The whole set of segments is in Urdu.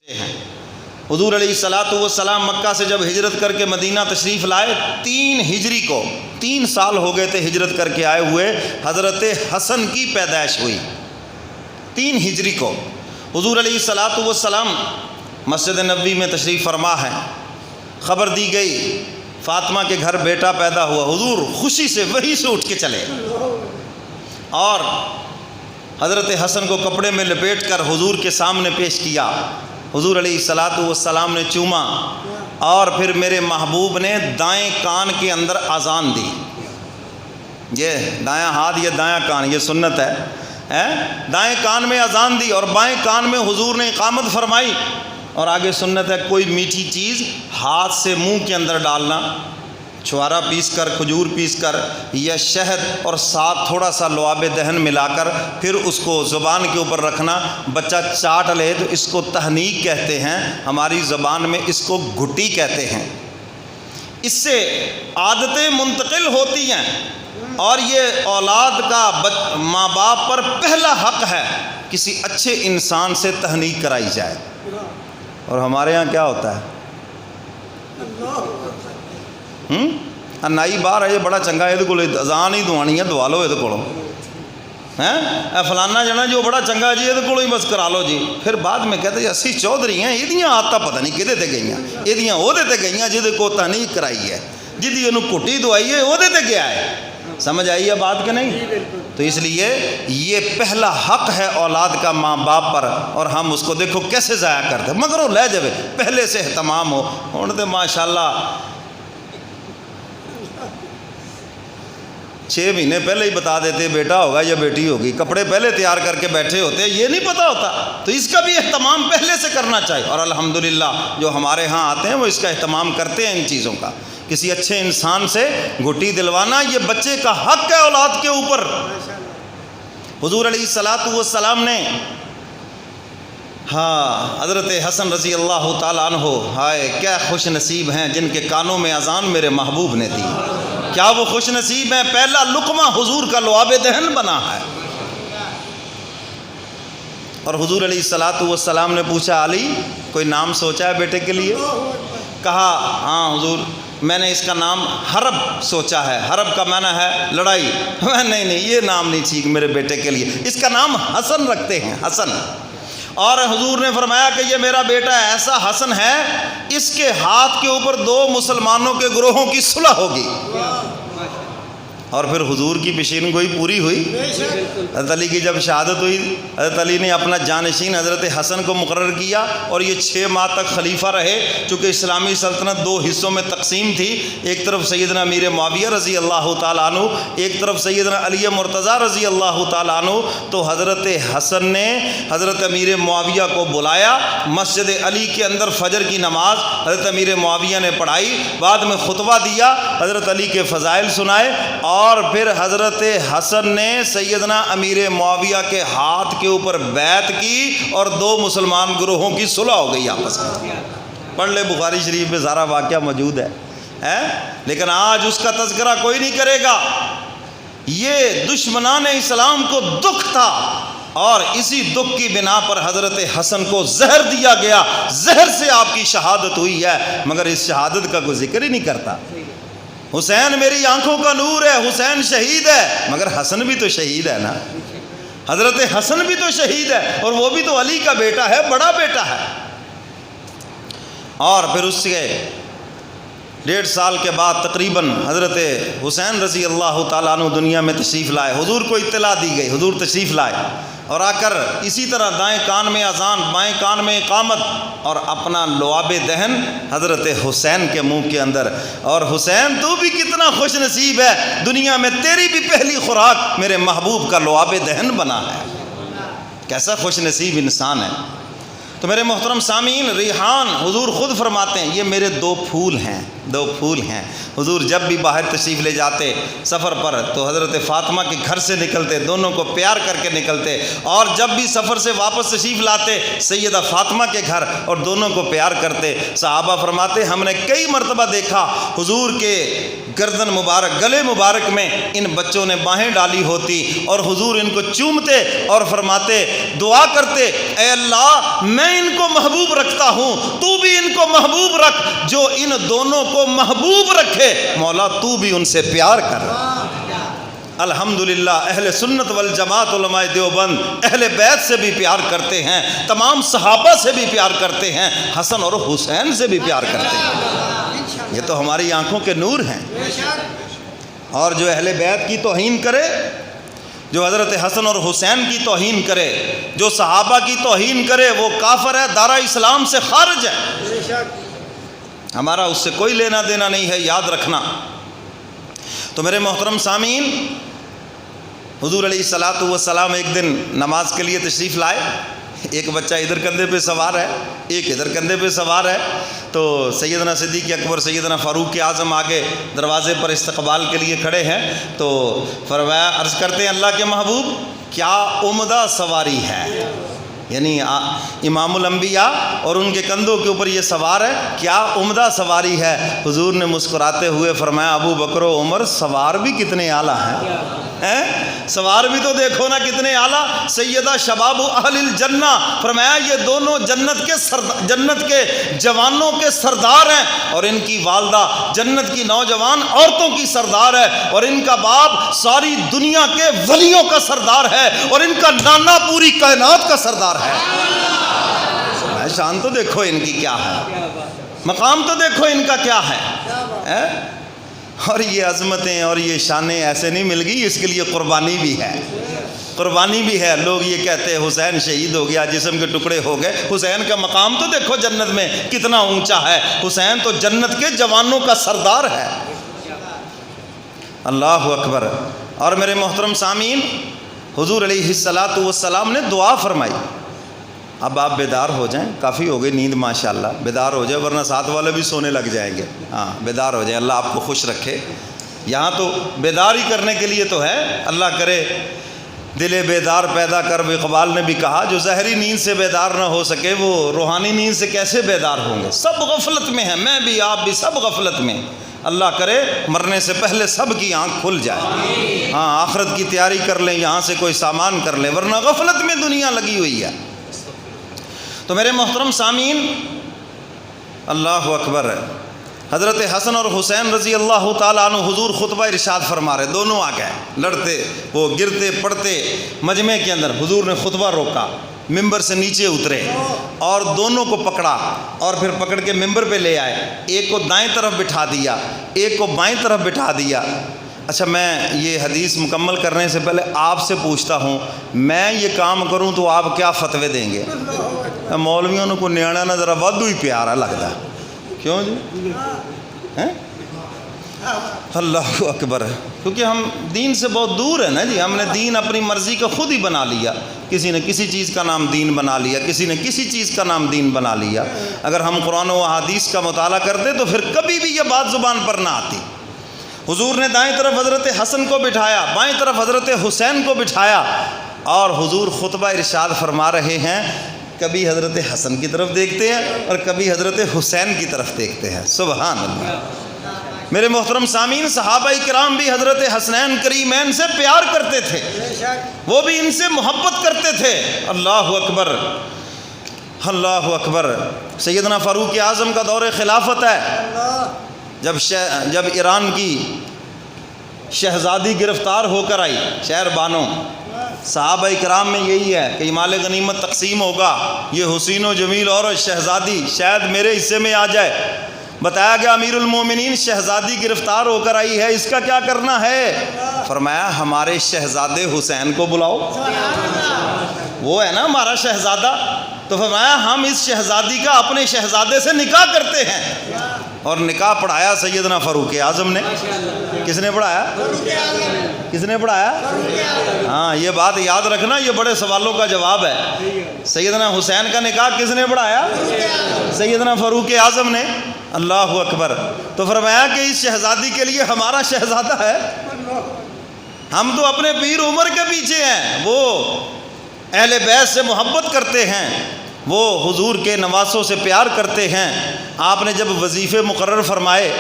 حضور علیہ الصلوۃ والسلام مکہ سے جب ہجرت کر کے مدینہ تشریف لائے 3 ہجری کو 3 سال ہو گئے تھے ہجرت کر کے آئے ہوئے، حضرت حسن کی پیدائش ہوئی 3 ہجری کو۔ حضور علیہ الصلوۃ والسلام مسجد نبوی میں تشریف فرما ہے، خبر دی گئی فاطمہ کے گھر بیٹا پیدا ہوا، حضور خوشی سے وہیں سے اٹھ کے چلے اور حضرت حسن کو کپڑے میں لپیٹ کر حضور کے سامنے پیش کیا۔ حضور علیہ الصلوۃ والسلام نے چوما اور پھر میرے محبوب نے دائیں کان کے اندر اذان دی، یہ دایاں ہاتھ یہ دایاں کان، یہ سنت ہے، دائیں کان میں اذان دی اور بائیں کان میں حضور نے اقامت فرمائی۔ اور آگے سنت ہے کوئی میٹھی چیز ہاتھ سے منہ کے اندر ڈالنا، چھوارا پیس کر، کھجور پیس کر یا شہد اور ساتھ تھوڑا سا لعاب دہن ملا کر پھر اس کو زبان کے اوپر رکھنا، بچہ چاٹ لے تو اس کو تہنیک کہتے ہیں، ہماری زبان میں اس کو گھٹی کہتے ہیں۔ اس سے عادتیں منتقل ہوتی ہیں اور یہ اولاد کا ماں باپ پر پہلا حق ہے کسی اچھے انسان سے تہنیک کرائی جائے۔ اور ہمارے ہاں کیا ہوتا ہے، نائی باہر ہے، یہ بڑا چنگا ہے، یہ اذان ہی دوانی ہے، دعا لو یہ فلانا جنا جو بڑا چنگا جی یہ ہی بس کرا لو جی۔ پھر بعد میں کہتے ہیں اسی چودھری ہیں، یہ آدت پتہ نہیں کدے تے گئی ہیں، یہ وہ گئی ہیں جہد کو تہنیک کرائی ہے، جدی یہ کٹی دوائی ہے وہ تے گیا ہے۔ سمجھ آئی ہے بات کہ نہیں؟ تو اس لیے یہ پہلا حق ہے اولاد کا ماں باپ پر، اور ہم اس کو دیکھو کیسے ضائع کرتے، مگر وہ لے جائے پہلے سے اہتمام ہو۔ ہوں تو ماشاءاللہ 6 مہینے پہلے ہی بتا دیتے بیٹا ہوگا یا بیٹی ہوگی، کپڑے پہلے تیار کر کے بیٹھے ہوتے، یہ نہیں پتا ہوتا، تو اس کا بھی اہتمام پہلے سے کرنا چاہیے۔ اور الحمدللہ جو ہمارے ہاں آتے ہیں وہ اس کا اہتمام کرتے ہیں ان چیزوں کا۔ کسی اچھے انسان سے گھٹی دلوانا یہ بچے کا حق ہے اولاد کے اوپر۔ حضور علیہ الصلوۃ والسلام نے حضرت حسن رضی اللہ تعالیٰ عنہ، ہائے کیا خوش نصیب ہیں جن کے کانوں میں اذان میرے محبوب نے دی، کیا وہ خوش نصیب ہیں، پہلا لقمہ حضور کا لعاب دہن بنا ہے۔ اور حضور علیہ الصلوۃ والسلام نے پوچھا علی کوئی نام سوچا ہے بیٹے کے لیے؟ کہا ہاں حضور میں نے اس کا نام حرب سوچا ہے، حرب کا معنی ہے لڑائی۔ نہیں یہ نام نہیں ٹھیک میرے بیٹے کے لیے، اس کا نام حسن رکھتے ہیں، حسن۔ اور حضور نے فرمایا کہ یہ میرا بیٹا ایسا حسن ہے اس کے ہاتھ کے اوپر 2 مسلمانوں کے گروہوں کی صلح ہوگی۔ اور پھر حضور کی پیشین گوئی پوری ہوئی، حضرت علی کی جب شہادت ہوئی حضرت علی نے اپنا جانشین حضرت حسن کو مقرر کیا اور یہ 6 ماہ تک خلیفہ رہے، چونکہ اسلامی سلطنت 2 حصوں میں تقسیم تھی، ایک طرف سیدنا امیر معاویہ رضی اللہ تعالیٰ عنہ، ایک طرف سیدنا علی مرتضیٰ رضی اللہ تعالیٰ عنہ۔ تو حضرت حسن نے حضرت امیر معاویہ کو بلایا، مسجد علی کے اندر فجر کی نماز حضرت امیر معاویہ نے پڑھائی، بعد میں خطبہ دیا، حضرت علی کے فضائل سنائے، اور پھر حضرت حسن نے سیدنا امیر معاویہ کے ہاتھ کے اوپر بیعت کی اور 2 مسلمان گروہوں کی صلح ہو گئی آپس میں۔ پڑھ لے بخاری شریف میں سارا واقعہ موجود ہے، لیکن آج اس کا تذکرہ کوئی نہیں کرے گا۔ یہ دشمنان اسلام کو دکھ تھا اور اسی دکھ کی بنا پر حضرت حسن کو زہر دیا گیا، زہر سے آپ کی شہادت ہوئی ہے، مگر اس شہادت کا کوئی ذکر ہی نہیں کرتا۔ حسین میری آنکھوں کا نور ہے، حسین شہید ہے، مگر حسن بھی تو شہید ہے نا، حضرت حسن بھی تو شہید ہے اور وہ بھی تو علی کا بیٹا ہے، بڑا بیٹا ہے۔ اور پھر اس کے 1.5 سال کے بعد تقریباً حضرت حسین رضی اللہ تعالیٰ عنہ دنیا میں تشریف لائے، حضور کو اطلاع دی گئی، حضور تشریف لائے اور آ کر اسی طرح دائیں کان میں اذان، بائیں کان میں اقامت اور اپنا لعاب دہن حضرت حسین کے منہ کے اندر۔ اور حسین تو بھی کتنا خوش نصیب ہے، دنیا میں تیری بھی پہلی خوراک میرے محبوب کا لعاب دہن بنا ہے، کیسا خوش نصیب انسان ہے۔ تو میرے محترم سامعین، ریحان حضور خود فرماتے ہیں یہ میرے 2 پھول ہیں دو پھول ہیں۔ حضور جب بھی باہر تشریف لے جاتے سفر پر تو حضرت فاطمہ کے گھر سے نکلتے، دونوں کو پیار کر کے نکلتے، اور جب بھی سفر سے واپس تشریف لاتے سیدہ فاطمہ کے گھر اور دونوں کو پیار کرتے۔ صحابہ فرماتے ہم نے کئی مرتبہ دیکھا حضور کے گردن مبارک، گلے مبارک میں ان بچوں نے باہیں ڈالی ہوتی اور حضور ان کو چومتے اور فرماتے، دعا کرتے، اے اللہ میں ان کو محبوب رکھتا ہوں، تو بھی ان کو محبوب رکھ، جو ان دونوں کو محبوب رکھے مولا تو بھی ان سے پیار کر۔ الحمدللہ اہل سنت والجماعت علماء دیوبند اہل بیت سے بھی پیار کرتے ہیں، تمام صحابہ سے بھی پیار کرتے ہیں، حسن اور حسین سے بھی پیار کرتے ہیں۔ یہ تو ہماری آنکھوں کے نور ہیں۔ اور جو اہل بیت کی توہین کرے، جو حضرت حسن اور حسین کی توہین کرے، جو صحابہ کی توہین کرے، وہ کافر ہے، دارہ اسلام سے خارج ہے۔ ہمارا اس سے کوئی لینا دینا نہیں ہے، یاد رکھنا۔ تو میرے محترم سامعین، حضور علیہ الصلاۃ والسلام ایک دن نماز کے لیے تشریف لائے، ایک بچہ ادھر کندھے پہ سوار ہے، ایک ادھر کندھے پہ سوار ہے، تو سیدنا صدیق اکبر، سیدنا فاروق اعظم آگے دروازے پر استقبال کے لیے کھڑے ہیں، تو فرمایا، عرض کرتے ہیں اللہ کے محبوب کیا عمدہ سواری ہے، یعنی امام الانبیاء اور ان کے کندھوں کے اوپر یہ سوار ہے، کیا عمدہ سواری ہے۔ حضور نے مسکراتے ہوئے فرمایا، ابو بکر و عمر سوار بھی کتنے اعلیٰ ہیں، سوار بھی تو دیکھو نا کتنے اعلیٰ۔ سیدہ شباب اہل الجنہ، فرمایا یہ دونوں جنت کے جوانوں کے سردار ہیں، اور ان کی والدہ جنت کی نوجوان عورتوں کی سردار ہے، اور ان کا باپ ساری دنیا کے ولیوں کا سردار ہے، اور ان کا نانا پوری کائنات کا سردار ہے۔ شان تو دیکھو ان کی کیا ہے، مقام تو دیکھو ان کا کیا ہے۔ اور یہ عظمتیں اور یہ شانیں ایسے نہیں مل گئی، اس کے لیے قربانی بھی ہے، قربانی بھی ہے۔ لوگ یہ کہتے ہیں حسین شہید ہو گیا، جسم کے ٹکڑے ہو گئے، حسین کا مقام تو دیکھو جنت میں کتنا اونچا ہے، حسین تو جنت کے جوانوں کا سردار ہے۔ اللہ اکبر۔ اور میرے محترم سامعین، حضور علیہ الصلاۃ والسلام نے دعا فرمائی۔ اب آپ بیدار ہو جائیں، کافی ہو گئی نیند ماشاءاللہ، بیدار ہو جائے ورنہ ساتھ والے بھی سونے لگ جائیں گے۔ ہاں بیدار ہو جائیں، اللہ آپ کو خوش رکھے۔ یہاں تو بیدار ہی کرنے کے لیے تو ہے، اللہ کرے دل بیدار پیدا کر۔ اقبال نے بھی کہا جو ظاہری نیند سے بیدار نہ ہو سکے وہ روحانی نیند سے کیسے بیدار ہوں گے۔ سب غفلت میں ہیں، میں بھی آپ بھی سب غفلت میں۔ اللہ کرے مرنے سے پہلے سب کی آنکھ کھل جائے، ہاں آخرت کی تیاری کر لیں، یہاں سے کوئی سامان کر لیں، ورنہ غفلت میں دنیا لگی ہوئی ہے۔ تو میرے محترم سامعین، اللہ اکبر، حضرت حسن اور حسین رضی اللہ تعالیٰ عنہ، حضور خطبہ ارشاد فرما رہے، دونوں آ گئے لڑتے، وہ گرتے پڑتے مجمع کے اندر، حضور نے خطبہ روکا، ممبر سے نیچے اترے اور دونوں کو پکڑا اور پھر پکڑ کے ممبر پہ لے آئے، ایک کو دائیں طرف بٹھا دیا، ایک کو بائیں طرف بٹھا دیا۔ اچھا میں یہ حدیث مکمل کرنے سے پہلے آپ سے پوچھتا ہوں، میں یہ کام کروں تو آپ کیا فتوے دیں گے؟ مولویوں کو نیانا نہ ذرا وادو ہی پیارا لگتا ہے، کیوں جی؟ اللہ اکبر، کیونکہ ہم دین سے بہت دور ہیں نا جی، ہم نے دین اپنی مرضی کا خود ہی بنا لیا، کسی نے کسی چیز کا نام دین بنا لیا، کسی نے کسی چیز کا نام دین بنا لیا۔ اگر ہم قرآن و حدیث کا مطالعہ کرتے تو پھر کبھی بھی یہ بات زبان پر نہ آتی۔ حضور نے دائیں طرف حضرت حسن کو بٹھایا، بائیں طرف حضرت حسین کو بٹھایا، اور حضور خطبہ ارشاد فرما رہے ہیں، کبھی حضرت حسن کی طرف دیکھتے ہیں اور کبھی حضرت حسین کی طرف دیکھتے ہیں۔ سبحان اللہ۔ میرے محترم سامعین، صحابہ کرام بھی حضرت حسنین کریمین سے پیار کرتے تھے، وہ بھی ان سے محبت کرتے تھے۔ اللہ اکبر، اللہ اکبر۔ سیدنا فاروق اعظم کا دور خلافت ہے، جب ایران کی شہزادی گرفتار ہو کر آئی، شہر بانو، صحابہ کرام میں یہی ہے کہ مال غنیمت تقسیم ہوگا، یہ حسین و جمیل اور شہزادی شاید میرے حصے میں آ جائے۔ بتایا گیا امیر المومنین شہزادی گرفتار ہو کر آئی ہے، اس کا کیا کرنا ہے؟ فرمایا ہمارے شہزادے حسین کو بلاؤ، وہ ہے نا ہمارا شہزادہ، تو فرمایا ہم اس شہزادی کا اپنے شہزادے سے نکاح کرتے ہیں، اور نکاح پڑھایا سیدنا فاروق اعظم نے۔ کس نے پڑھایا؟ کس نے پڑھایا؟ ہاں یہ بات یاد رکھنا، یہ بڑے سوالوں کا جواب ہے۔ سیدنا حسین کا نکاح کس نے پڑھایا؟ سیدنا فاروق اعظم نے۔ اللہ اکبر. تو فرمایا کہ اس شہزادی کے لیے ہمارا شہزادہ ہے. ہم تو اپنے پیر عمر کے پیچھے ہیں. وہ اہل بیت سے محبت کرتے ہیں, وہ حضور کے نواسوں سے پیار کرتے ہیں. آپ نے جب وظیفے مقرر فرمائے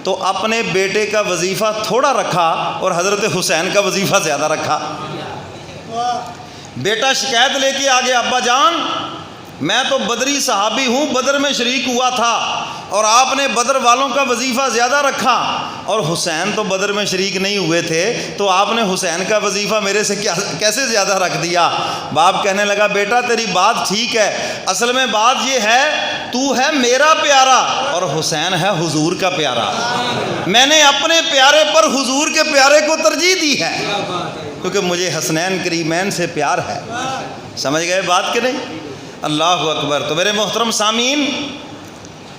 تو اپنے بیٹے کا وظیفہ تھوڑا رکھا اور حضرت حسین کا وظیفہ زیادہ رکھا. بیٹا شکایت لے کے آ گیا, ابا جان میں تو بدری صحابی ہوں, بدر میں شریک ہوا تھا اور آپ نے بدر والوں کا وظیفہ زیادہ رکھا, اور حسین تو بدر میں شریک نہیں ہوئے تھے, تو آپ نے حسین کا وظیفہ میرے سے کیسے زیادہ رکھ دیا؟ باپ کہنے لگا بیٹا تیری بات ٹھیک ہے, اصل میں بات یہ ہے تو ہے میرا پیارا اور حسین ہے حضور کا پیارا. میں نے اپنے پیارے پر حضور کے پیارے کو ترجیح دی ہے کیونکہ مجھے حسنین کریمین سے پیار ہے. سمجھ گئے بات کہ نہیں؟ اللہ اکبر. تو میرے محترم سامعین,